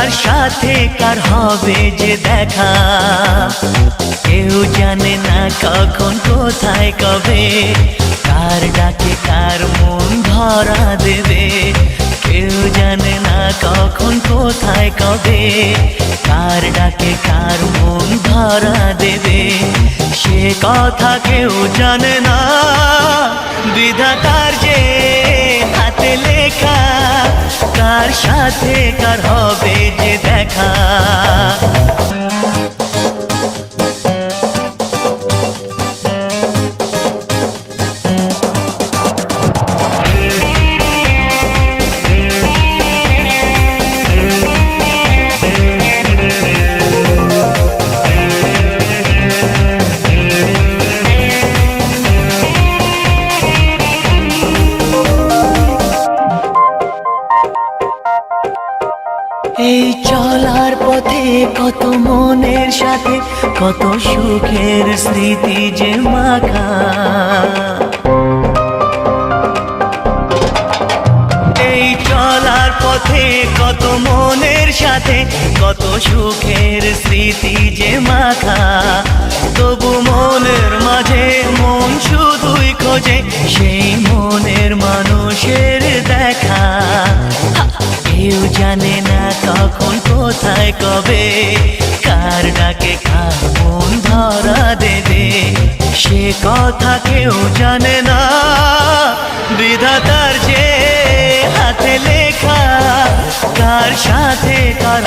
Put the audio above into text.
কার সাথে কার হবে যে দেখা, কেউ জানে না কখন কোথায় কবে, কার ডাকে কার মন ধরা দেবে। কেউ জানে না কখন কোথায় কবে, কার ডাকে কার মন ধরা দেবে। সে কথা কেউ জানে না, বিধাতার যে হাতে লেখা, কার সাথে কার হবে যে দেখা। এই চলার পথে কত মনের সাথে কত সুখের স্মৃতি যে মাখা, এই চলার পথে কত মনের সাথে কত সুখের স্মৃতি যে মাখা। তবু মনের মাঝে মন শুধুই খোঁজে সেই মনের মানুষের দেখা। কেউ জানে না কখন কোথায় কবে, কার ডাকে কার মন ধরা দেবে। সে কথা কেউ জানে না, বিধাতার যে হাতে লেখা, কার সাথে কার